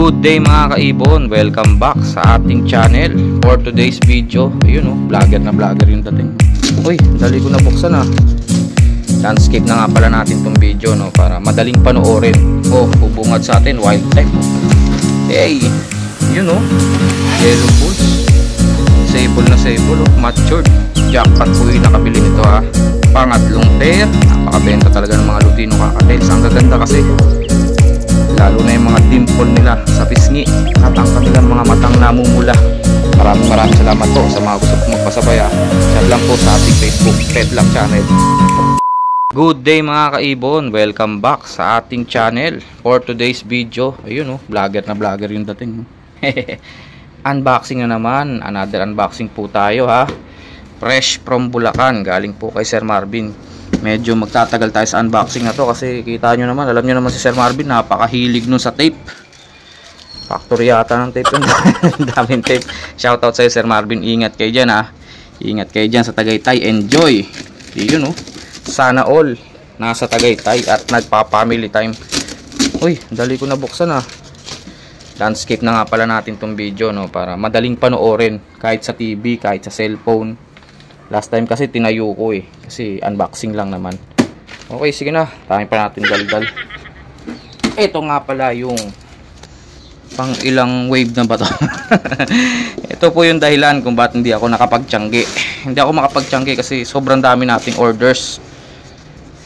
Good day mga kaibon, welcome back sa ating channel. For today's video, ayun vlogger na vlogger yung dating. Uy, dali ko na buksan Landscape na nga pala natin tong video para madaling panoorin. Bubungad sa atin, wild type. Hey, yellow bulls. Sable na sable, matured. Jackpot po yung nakabili nito Pangatlong pair. Napakabenta talaga ng mga Lutino kakatails. Ang gaganda kasi lalo na yung mga dimple nila sa pisngi at ang kanilang mga matang namumula. Maraming salamat po sa mga gusto kong magpasabay. Chat lang po sa ating Facebook Petluck channel. Good day mga kaibon, welcome back sa ating channel. For today's video, ayun vlogger na vlogger yung dating. Unboxing na naman, another unboxing po tayo Fresh from Bulacan, galing po kay Sir Marvin. Medyo magtatagal tayo sa unboxing na to kasi kita nyo naman, alam nyo naman si Sir Marvin, napakahilig nun sa tape. Factory yata ng tape yun. Daming tape. Shoutout sa'yo Sir Marvin, ingat kayo dyan Ingat kayo dyan sa Tagaytay, enjoy. Yun sana all nasa Tagaytay at nagpa-family time. Uy, dali ko na buksan Landscape na nga pala natin tong video para madaling panoorin kahit sa TV, kahit sa cellphone. Last time kasi tinayo ko kasi unboxing lang naman. Okay, sige na, tayo pa natin daldal. Ito nga pala yung pang ilang wave na ba to. Ito po yung dahilan kung bakit hindi ako nakapagtiyanggi. Hindi ako makapagtiyanggi kasi sobrang dami nating orders.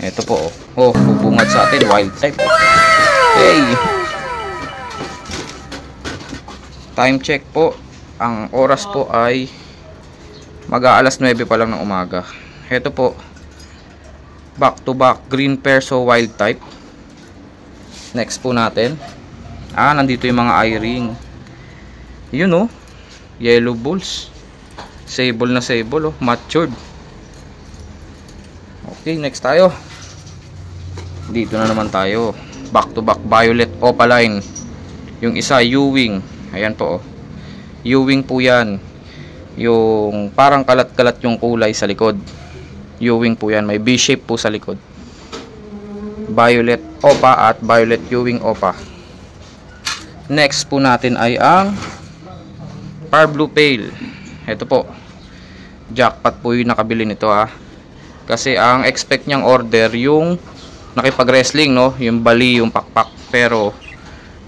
Ito po bubungad sa atin, wild type. Hey, time check po. Ang oras po ay mag-aalas 9 pa lang ng umaga. Ito po, back to back green perso wild type. Next po natin, nandito yung mga eye-ring. Yun yellow bulls. Sable na sable matured. Okay, next tayo. Dito na naman tayo, back to back violet opaline. Yung isa Ewing. Ayan po Ewing po yan. Yung parang kalat-kalat yung kulay sa likod. Ewing po yan, may V-shape po sa likod. Violet opa at violet Ewing opa. Next po natin ay ang Par Blue Pale. Ito po, jackpot po yung nakabili nito kasi ang expect niyang order yung nakipag-wrestling yung bali, yung pakpak, pero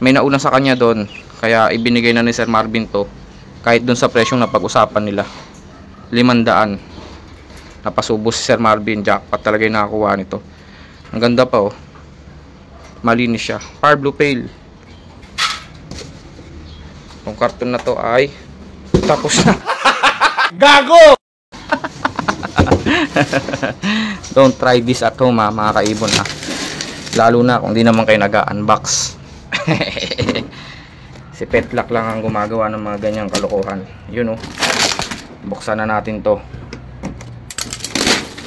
may nauna sa kanya doon, kaya ibinigay na ni Sir Marvin to kahit dun sa presyong napag-usapan nila, 500. Napasubo si Sir Marvin, jackpot talaga yung nakakuha nito. Ang ganda pa malinis siya. Par Blue Pale. Yung karton na to ay tapos na. Gago! Don't try this at home mga kaibon lalo na kung di naman kayo nag-unbox. Si Petluck lang ang gumagawa ng mga ganyang kalokohan. Yun buksan na natin to.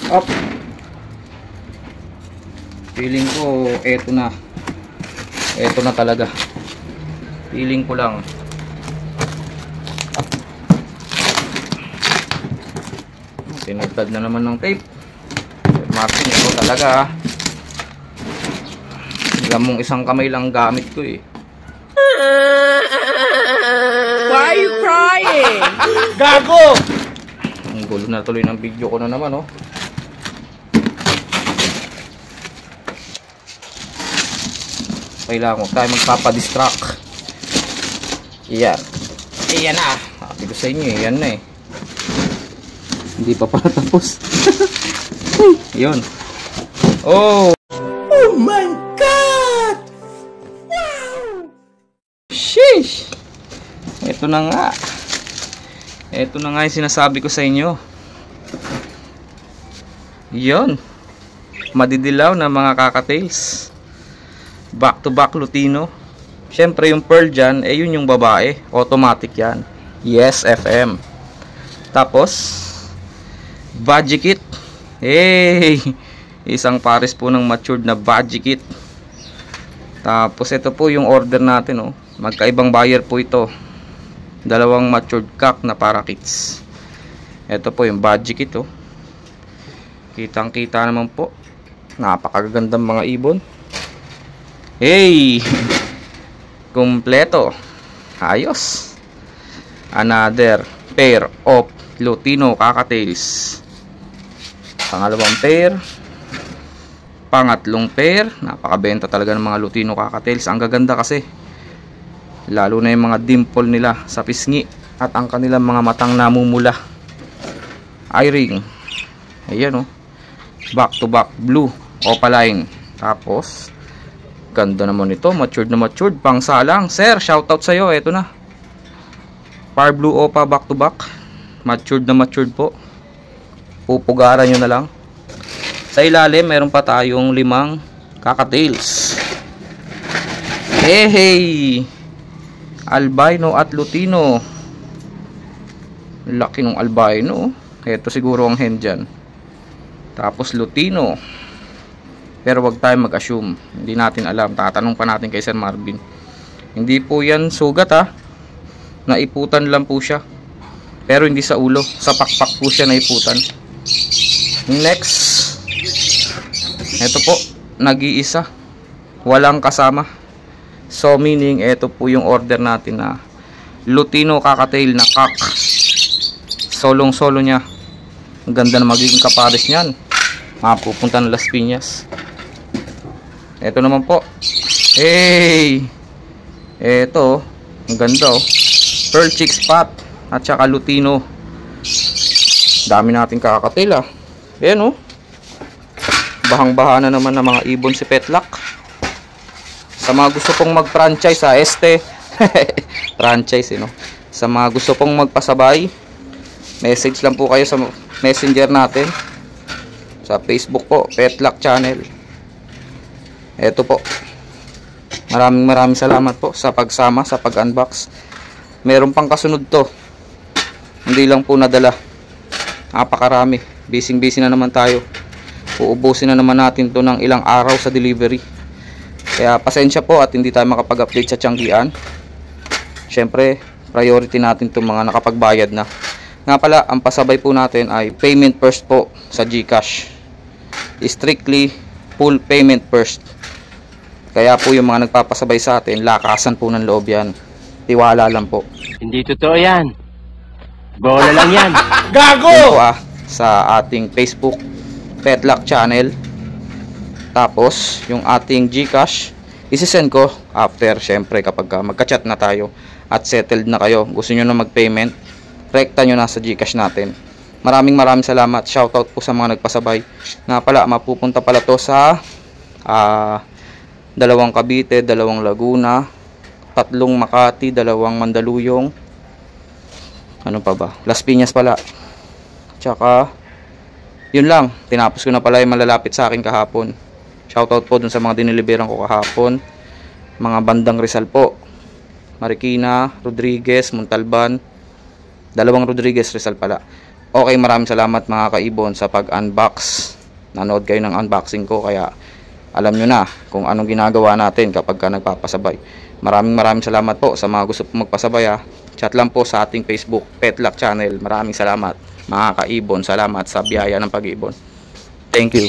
Up. Feeling ko eto na talaga. Feeling ko lang. Tinagtad na naman ng tape. Martin, ito talaga alam mong isang kamay lang gamit ko Why are you crying? Gago! Ang gulo na tuloy ng video ko na naman Kailangan ko tayo magpapadistract. Iyan sabi ko sa inyo yan na hindi pa pala tapos. Yun. Oh my God! Wow! Sheesh! Ito na nga yung sinasabi ko sa inyo. Yun, madidilaw na mga kakatails. Back to back Lutino. Syempre yung pearl dyan yun yung babae, automatic yan. Yes FM. Tapos Budgie kit. Hey, isang pares po ng matured na Budgie kit. Tapos ito po yung order natin magkaibang buyer po ito. Dalawang matured cock na parakeets. Ito po yung Budgie kit Kitang kita naman po. Napakagandang mga ibon. Hey, Kumpleto. Ayos. Another pair of Lutino Cockatiels. Pangalawang pair. Pangatlong pair. Napakabenta talaga ng mga Lutino Cockatiels. Ang gaganda kasi. Lalo na yung mga dimple nila sa pisngi. At ang kanilang mga matang namumula. Eye ring. Ayan o. Back to back blue. Opaline. Tapos ganda naman ito. Matured na matured. Pang salang. Sir, shoutout sa'yo. Eto na. Par blue opa back to back. Matured na matured po. Pupugaran nyo na lang. Sa ilalim, meron pa tayong 5 cockatiels. Hey! Albino at Lutino. Laki ng albino. Ito siguro ang hen dyan. Tapos Lutino. Pero wag tayo mag-assume. Hindi natin alam. Tatanong pa natin kay Sir Marvin. Hindi po yan sugat ha. Naiputan lang po siya. Pero hindi sa ulo. Sa pakpak po siya naiputan. Next. Ito po. Nag-iisa. Walang kasama. So meaning ito po yung order natin na Lutino Cockatiel na cock. Solong solo niya. Ang ganda na magiging kapares niyan. Mapupunta ng Las Piñas. Ito naman po. Hey! Ito. Ang ganda oh. Pearl Chick Spot. At saka Lutino. Dami nating cockatiel ah. Ayan oh. Bahang-baha na naman ng mga ibon si Petlock. Sa mga gusto pong mag-franchise sa este. Franchise no. Sa mga gusto pong magpasabay, message lang po kayo sa messenger natin. Sa Facebook po, Petlock Channel. Eto po. Maraming salamat po sa pagsama, sa pag-unbox. Meron pang kasunod to. Hindi lang po nadala. Napakarami. Busy na naman tayo. Uubusin na naman natin to ng ilang araw sa delivery. Kaya pasensya po at hindi tayo makapag-update sa tiyanggian. Syempre, priority natin itong mga nakapagbayad na. Nga pala, ang pasabay po natin ay payment first po sa GCash. Strictly full payment first. Kaya po yung mga nagpapasabay sa atin, lakasan po ng loob yan. Tiwala lang po. Hindi totoo yan. Bola lang yan. Gago! Yun po sa ating Facebook Petlock Channel. Tapos yung ating GCash isi-send ko after, syempre kapag magka-chat na tayo at settled na kayo, gusto nyo na mag-payment, rekta nyo na sa GCash natin. Maraming salamat. Shoutout po sa mga nagpasabay. Nga pala, mapupunta pala to sa 2 Cavite, 2 Laguna, 3 Makati, 2 Mandaluyong, ano pa ba, Las Piñas pala. Tsaka yun lang, tinapos ko na pala yung malalapit sa akin kahapon. Shoutout po dun sa mga diniliberan ko kahapon. Mga bandang Rizal po. Marikina, Rodriguez, Montalban. 2 Rodriguez, Rizal pala. Okay, maraming salamat mga kaibon sa pag-unbox. Nanood kayo ng unboxing ko, kaya alam nyo na kung anong ginagawa natin kapag ka nagpapasabay. Maraming salamat po sa mga gusto po magpasabay ha. Chat lang po sa ating Facebook Petlock Channel. Maraming salamat mga kaibon. Salamat sa biyaya ng pag-ibon. Thank you.